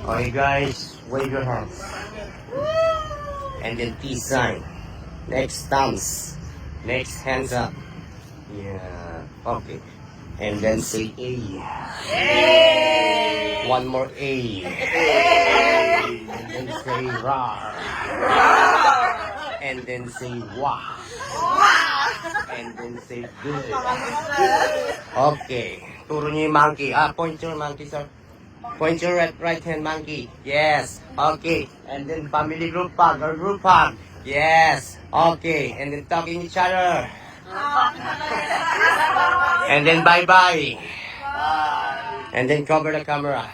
Okay guys, wave your hands. And then peace sign. Next thumbs. Next hands up. Yeah. Okay. And then say A. One more A. And then say rar. And then say wah. And then say good. Okay. Turo niyo yung monkey. Point your monkey, sir. Point your right hand monkey. Yes. Okay. And then family group hug or group hug. Yes. Okay. And then talking each other. And then bye-bye. And then cover the camera.